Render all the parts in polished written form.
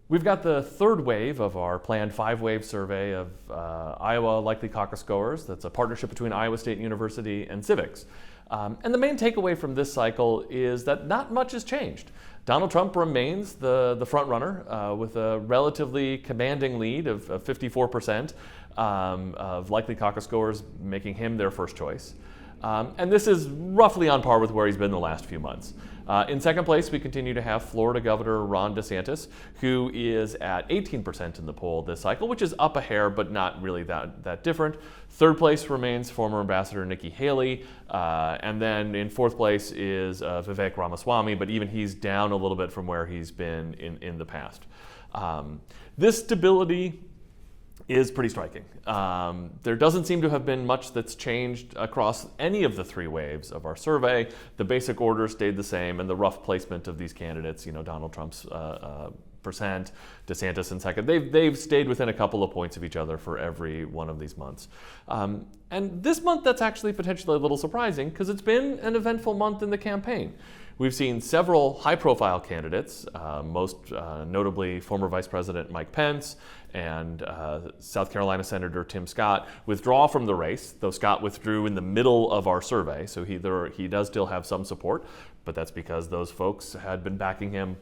We've got the third wave of our planned 5-wave survey of Iowa likely caucus goers. That's a partnership between Iowa State University and Civics. And the main takeaway from this cycle is that not much has changed. Donald Trump remains the front runner with a relatively commanding lead of 54% of likely caucus goers, making him their first choice. And this is roughly on par with where he's been the last few months. In second place, we continue to have Florida Governor Ron DeSantis, who is at 18% in the poll this cycle, which is up a hair, but not really that different. Third place remains former Ambassador Nikki Haley. And then in fourth place is Vivek Ramaswamy, but even he's down a little bit from where he's been in the past. This stability is pretty striking. There doesn't seem to have been much that's changed across any of the 3 waves of our survey. The basic order stayed the same, and the rough placement of these candidates, Donald Trump's percent, DeSantis in second, they've stayed within a couple of points of each other for every one of these months. And this month, that's actually potentially a little surprising because it's been an eventful month in the campaign. We've seen several high-profile candidates, most notably former Vice President Mike Pence and South Carolina Senator Tim Scott, withdraw from the race, though Scott withdrew in the middle of our survey, so he does still have some support, but that's because those folks had been backing him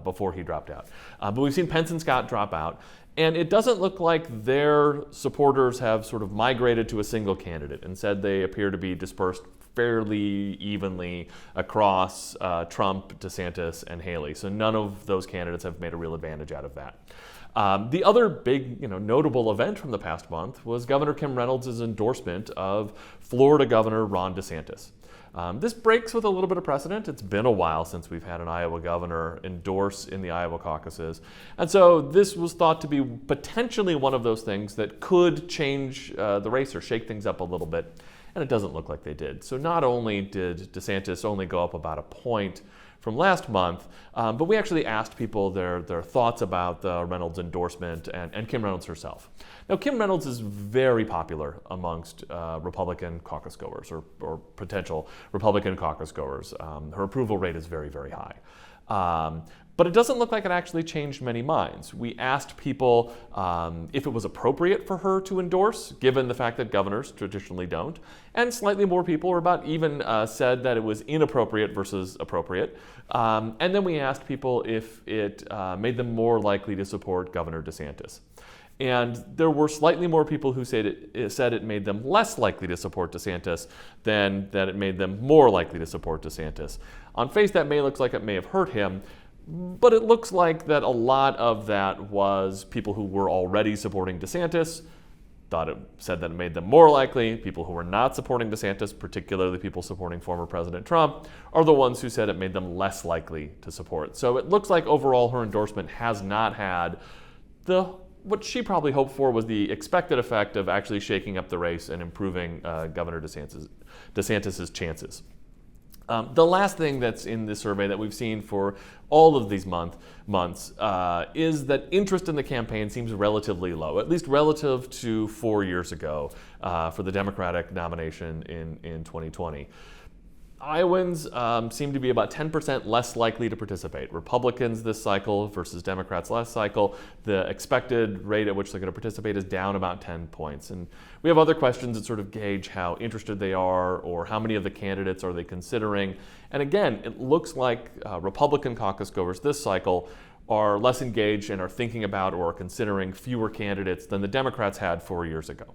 before he dropped out. But we've seen Pence and Scott drop out, and it doesn't look like their supporters have sort of migrated to a single candidate. Instead, they appear to be dispersed fairly evenly across Trump, DeSantis, and Haley. So none of those candidates have made a real advantage out of that. The other big, notable event from the past month was Governor Kim Reynolds' endorsement of Florida Governor Ron DeSantis. This breaks with a little bit of precedent. It's been a while since we've had an Iowa governor endorse in the Iowa caucuses. And so this was thought to be potentially one of those things that could change the race or shake things up a little bit. And it doesn't look like they did. So not only did DeSantis only go up about a point from last month, but we actually asked people their thoughts about the Reynolds endorsement and Kim Reynolds herself. Now, Kim Reynolds is very popular amongst Republican caucus goers or potential Republican caucus goers. Her approval rate is very, very high. But it doesn't look like it actually changed many minds. We asked people if it was appropriate for her to endorse, given the fact that governors traditionally don't. And slightly more people, or about even, said that it was inappropriate versus appropriate. And then we asked people if it made them more likely to support Governor DeSantis. And there were slightly more people who said it made them less likely to support DeSantis than that it made them more likely to support DeSantis. On face, that looks like it may have hurt him. But it looks like that a lot of that was people who were already supporting DeSantis, said that it made them more likely. People who were not supporting DeSantis, particularly people supporting former President Trump, are the ones who said it made them less likely to support. So it looks like overall her endorsement has not had what she probably hoped for was the expected effect of actually shaking up the race and improving Governor DeSantis's chances. The last thing that's in this survey that we've seen for all of these months is that interest in the campaign seems relatively low, at least relative to 4 years ago for the Democratic nomination in 2020. Iowans seem to be about 10% less likely to participate. Republicans this cycle versus Democrats last cycle, the expected rate at which they're going to participate is down about 10 points. And we have other questions that sort of gauge how interested they are or how many of the candidates are they considering. And again, it looks like Republican caucus goers this cycle are less engaged and are thinking about or are considering fewer candidates than the Democrats had 4 years ago.